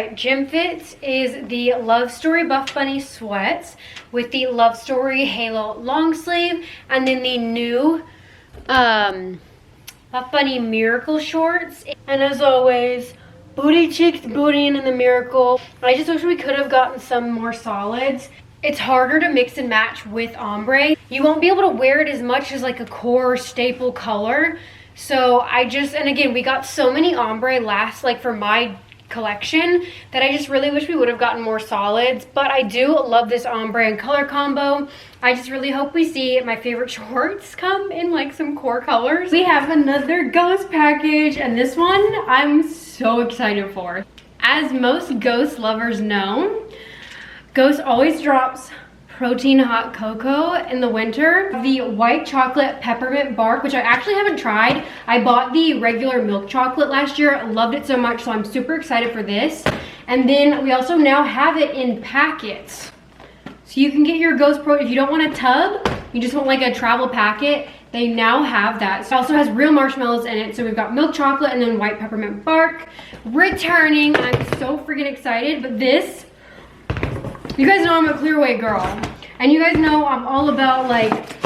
right, Gym Fits is the Love Story Buff Bunny sweats with the Love Story Halo long sleeve, and then the new Buff Bunny Miracle shorts. And as always, booty cheeks bootying in the Miracle. I just wish we could have gotten some more solids. It's harder to mix and match with ombre. You won't be able to wear it as much as like a core staple color. So and again, we got so many ombre last, like for my collection, that I just really wish we would have gotten more solids. But I do love this ombre and color combo. I just really hope we see my favorite shorts come in like some core colors. We have another Ghost package, and this one I'm so excited for. As most Ghost lovers know, Ghost always drops protein hot cocoa in the winter. The white chocolate peppermint bark, which I actually haven't tried. I bought the regular milk chocolate last year, loved it so much, so I'm super excited for this. And then we also now have it in packets. So you can get your Ghost Pro, if you don't want a tub, you just want like a travel packet, they now have that. It also has real marshmallows in it. So we've got milk chocolate and then white peppermint bark returning. I'm so freaking excited, but this, you guys know I'm a Clearway girl, and you guys know I'm all about like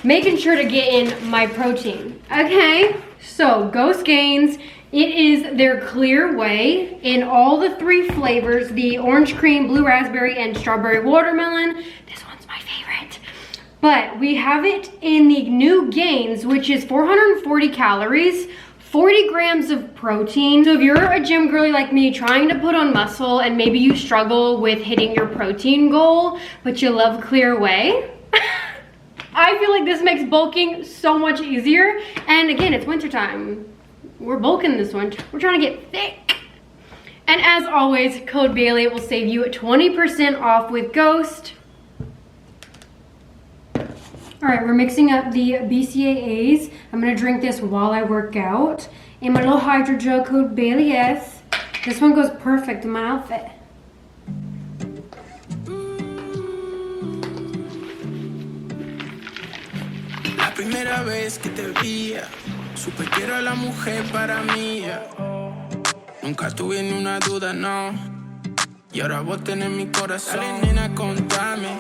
making sure to get in my protein. Okay, so Ghost Gains, it is their Clear Whey in all the 3 flavors, the orange cream, blue raspberry, and strawberry watermelon. This one's my favorite. But we have it in the new Gains, which is 440 calories, 40 grams of protein. So if you're a gym girly like me trying to put on muscle and maybe you struggle with hitting your protein goal, but you love Clear Whey, I feel like this makes bulking so much easier. And again, it's wintertime. We're bulking this one. We're trying to get thick. And as always, code Bailey will save you 20% off with Ghost. All right, we're mixing up the BCAAs. I'm gonna drink this while I work out. And my little hydro gel, code Bailey S. This one goes perfect in my outfit. La primera vez que te vi, supe que era la mujer para mí. Nunca tuve ni una duda, no. Y ahora vos tenés mi corazón. Dale, nena, contame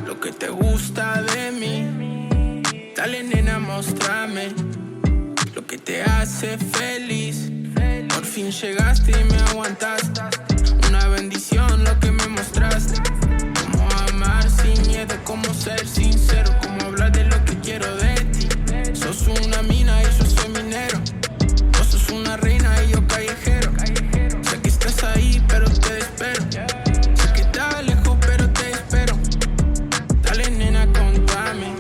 lo que te gusta de mí. Dale, nena, mostrame lo que te hace feliz. Por fin llegaste y me aguantaste. Una bendición lo que me mostraste. Cómo amar sin miedo, cómo ser sincero, cómo hablar de lo que quiero de ti. Sos una mina y yo soy minero. Vos sos una reina y yo callejero. Sé que estás ahí pero te espero. Sé que estás lejos pero te espero. Dale, nena, contame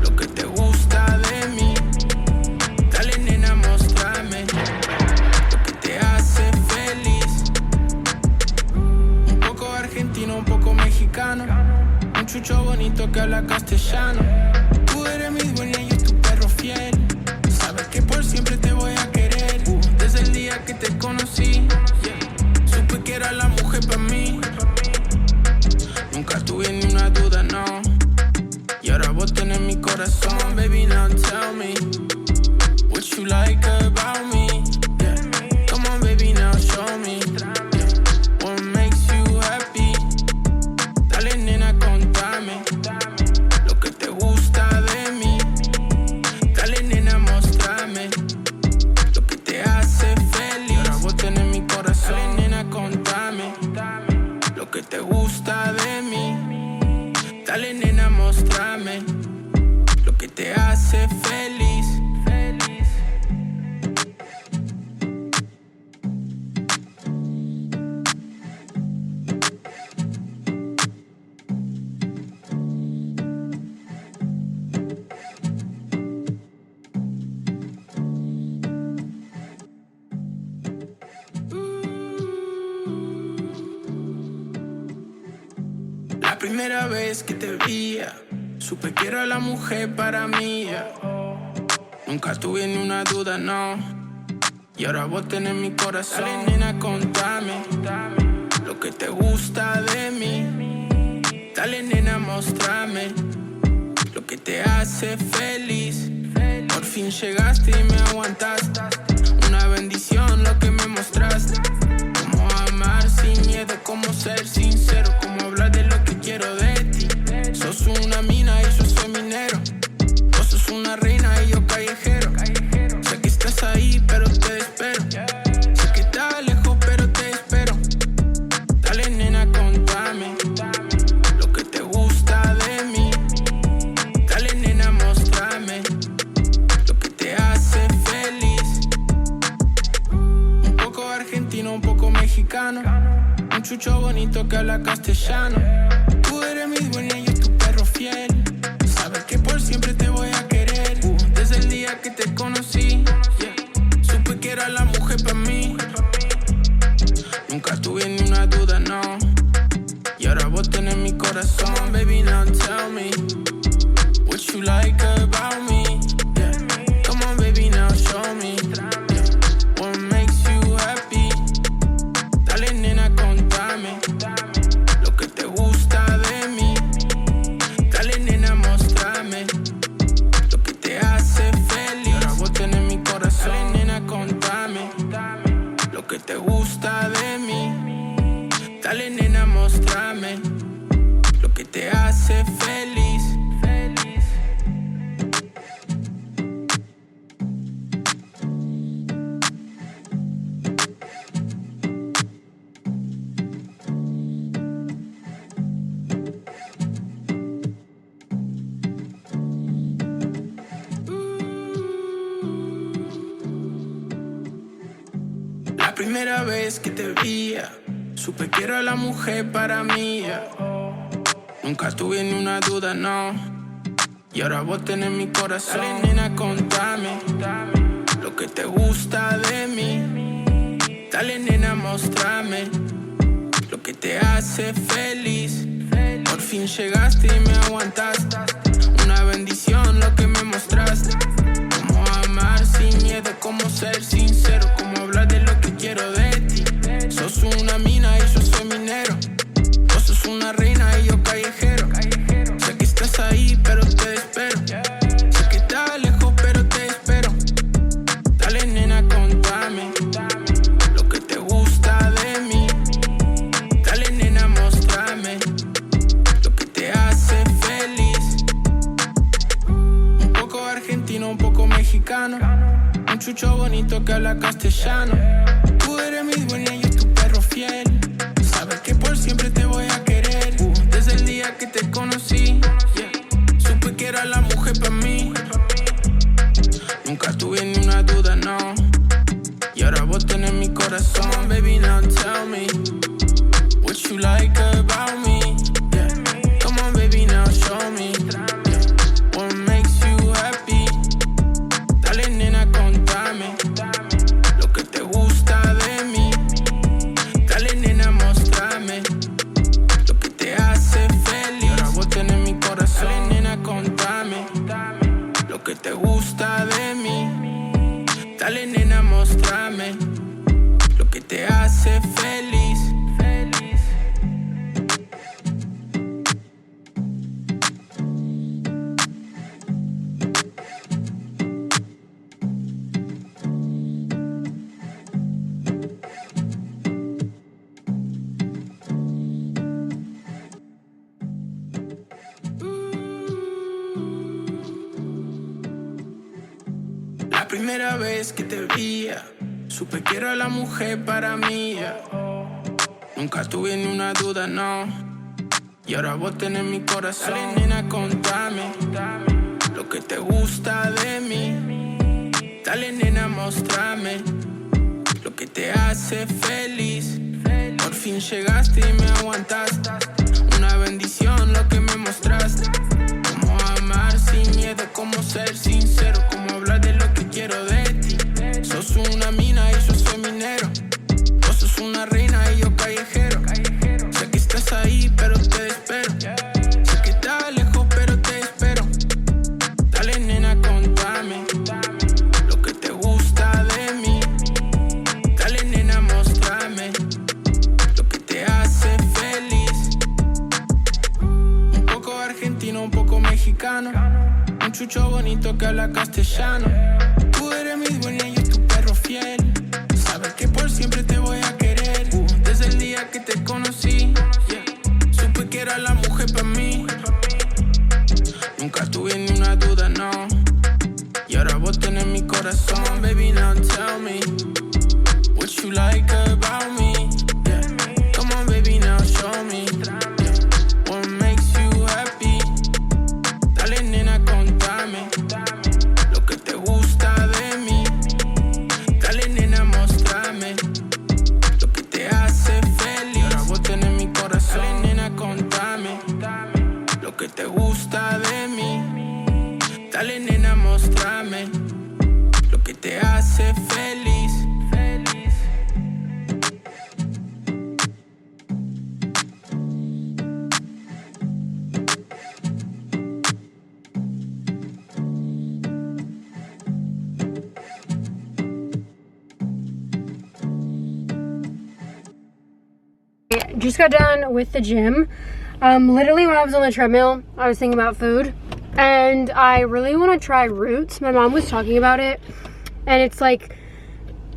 lo que te gusta de mí. Dale, nena, mostrame lo que te hace feliz. Un poco argentino, un poco mexicano. Un chucho bonito que habla castellano. Tú eres mi dueña y yo tu perro fiel. Sabes que por siempre te voy a querer. Desde el día que te conocí, supe que era la mujer para mí. Nunca tuve ni una duda, no. Y ahora vos tenés mi corazón. Come on, baby, now tell me what you like about me. Yeah. Come on, baby, now show me what makes you happy. Dale, nena, contame lo que te gusta de mí. Dale, nena, mostrame lo que te hace feliz. Y ahora vos tenés mi corazón. Dale, nena, contame lo que te gusta de mí. Dale, nena, mostrame lo que te hace feliz. La primera vez que te vi, supe que era la mujer para mí. Nunca tuve ni una duda, no. Y ahora vos tenés mi corazón. Dale, nena, contame lo que te gusta de mí. Dale, nena, mostrame lo que te hace feliz. Por fin llegaste y me aguantaste. Una bendición lo que me mostraste. Cómo ser sincero, cómo hablar de lo que quiero de ti. Sos una mina y yo soy minero. Vos sos una reina y yo callejero. Sé que estás ahí, pero te espero. Sé que estás lejos, pero te espero. Dale, nena, contame lo que te gusta de mí. Dale, nena, mostrame lo que te hace feliz. Un poco argentino, un poco mexicano. Un chucho bonito que habla castellano. Tú eres mi dueña y yo tu perro fiel. Sabes que por siempre te voy a querer. Desde el día que te conocí, supe que era la mujer para mí. Nunca tuve ni una duda, no. Y ahora vos tenés mi corazón. Come on, baby, now tell me what you like about me. Yeah. Come on, baby, now show me, yeah, what makes you happy. Dale, nena, contame lo que te gusta de mí. Dale, nena, mostrame lo que te hace feliz. Ahora vos tenés mi corazón. Dale, nena, contame lo que te gusta de mí. Dale, nena, mostrame lo que te hace feliz. La primera vez que te veía, supe que era la mujer para mí. Nunca tuve ni una duda, no. Y ahora vos tenés mi corazón. Dale, nena, contame lo que te gusta de mí. Dale, nena, mostrame lo que te hace feliz. Por fin llegaste y me aguantaste. Una bendición lo que me mostraste. Cómo amar sin miedo, cómo ser sincero, cómo hablar de lo que quiero de ti. Sos una mina y yo soy minero. Vos sos una reina y yo callejero. Sé que estás ahí, pero te espero. Sé que estás lejos, pero te espero. Dale, nena, contame lo que te gusta de mí. Dale, nena, mostrame lo que te hace feliz. Un poco argentino, un poco mexicano. Un chucho bonito que habla castellano. Tú eres mi dueña y yo tu perro fiel. Sabes que por siempre te voy a querer. Desde el día que te conocí, supe que era la mujer para mí. Nunca tuve ni una duda, no. Y ahora vos tenés mi corazón. Come on, baby, now tell me what you like about me. Yeah. Come on, baby, now show me, yeah, what makes you happy. Dale, nena, contame lo que te gusta de mí. Dale, nena, mostrame lo que te hace feliz. Ahora vos tenés mi corazón. Dale, nena, contame lo que te gusta de mí. Dale, nena, mostrame lo que te hace feliz. La primera vez que te veía, supe que era la mujer para mí. Nunca tuve ni una duda, no. Y ahora vos tenés mi corazón. Dale, nena, contame lo que te gusta de mí. Dale, nena, mostrame lo que te hace feliz. Por fin llegaste y me aguantaste. Una bendición lo que me mostraste. Cómo amar sin miedo, cómo ser sincero, cómo hablar de lo que quiero de ti. Sos una mina y yo soy minero. Vos sos una reina y yo callejero. Sé que estás ahí, pero te espero. Sé que estás lejos, pero te espero. Dale, nena, contame lo que te gusta de mí. Dale, nena, mostrame lo que te hace feliz. Un poco argentino, un poco mexicano. Un chucho bonito que habla castellano. Tú eres mi dueña y yo tu perro fiel. Sabes que por siempre te voy a querer. Desde el día que te conocí, just got done with the gym. Literally when I was on the treadmill, I was thinking about food. And I really want to try Roots. My mom was talking about it. And it's like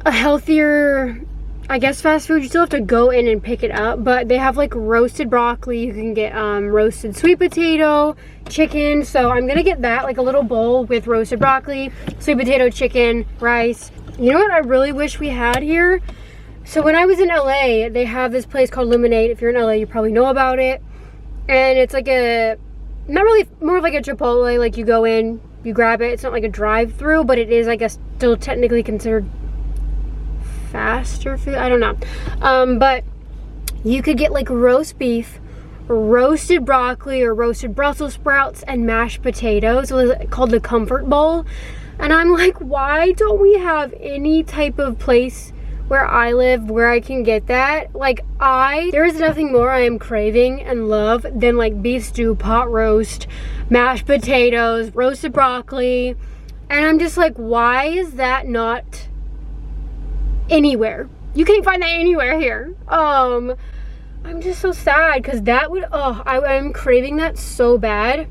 a healthier, I guess, fast food. You still have to go in and pick it up. But they have like roasted broccoli. You can get roasted sweet potato, chicken. So I'm going to get that, like a little bowl with roasted broccoli, sweet potato, chicken, rice. You know what I really wish we had here? So when I was in LA, they have this place called Lemonade. If you're in LA, you probably know about it. And it's like a, not really, more of like a Chipotle. Like you go in, you grab it. It's not like a drive-through, but it is, I guess, still technically considered faster food. I don't know. But you could get like roast beef, roasted broccoli, or roasted Brussels sprouts and mashed potatoes. It's called the Comfort Bowl. And I'm like, why don't we have any type of place where I live where I can get that? Like, there is nothing more I am craving and love than like beef stew, pot roast, mashed potatoes, roasted broccoli. And I'm just like, why is that not anywhere? You can't find that anywhere here. I'm just so sad because that would, I'm craving that so bad.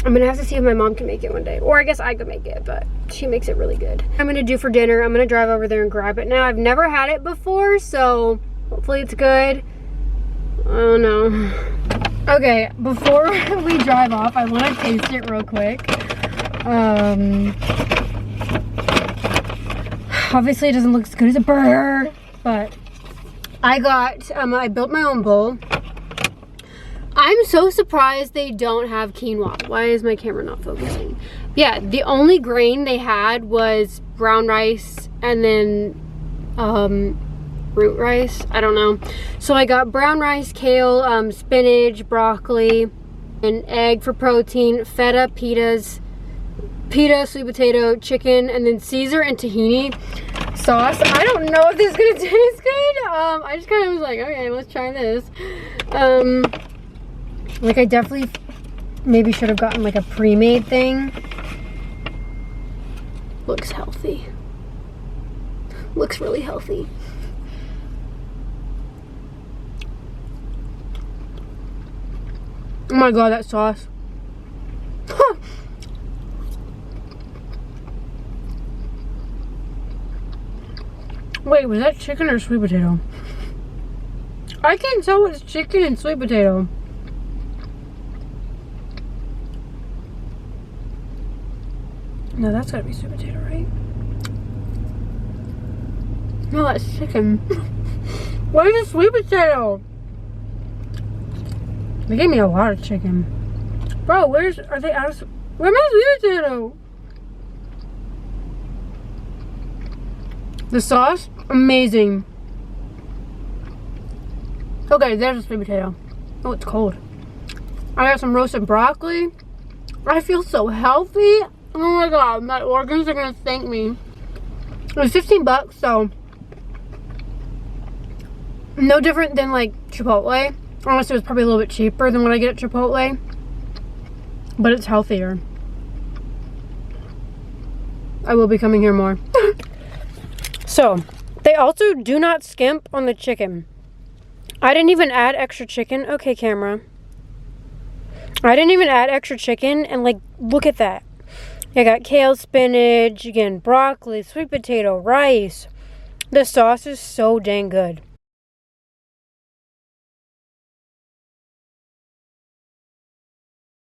I'm gonna have to see if my mom can make it one day, or I guess I could make it, but she makes it really good. I'm gonna do for dinner, I'm gonna drive over there and grab it. Now, I've never had it before, so hopefully it's good. I don't know. Okay, before we drive off, I want to taste it real quick. Obviously it doesn't look as good as a burger, but I got, I built my own bowl. I'm so surprised they don't have quinoa. Why is my camera not focusing? Yeah, the only grain they had was brown rice and then root rice. I don't know. So I got brown rice, kale, spinach, broccoli, an egg for protein, feta, pita, sweet potato, chicken, and then Caesar and tahini sauce. I don't know if this is gonna taste good. I just kind of was like, okay, let's try this. Like, I definitely maybe should have gotten like a pre-made thing. Looks healthy. Looks really healthy. Oh my god, that sauce. Wait, was that chicken or sweet potato? I can't tell what's chicken and sweet potato. No, that's gotta be sweet potato, right? No, that's chicken. Where's the sweet potato? They gave me a lot of chicken. Bro, are they out of, where's my sweet potato? The sauce, amazing. Okay, there's a sweet potato. Oh, it's cold. I got some roasted broccoli. I feel so healthy. Oh my god, my organs are gonna thank me. It was 15 bucks, so no different than like Chipotle. Honestly, it was probably a little bit cheaper than what I get at Chipotle, but it's healthier. I will be coming here more. So, they also do not skimp on the chicken. I didn't even add extra chicken. Okay, camera. I didn't even add extra chicken, and like, look at that. I got kale, spinach, again, broccoli, sweet potato, rice. The sauce is so dang good.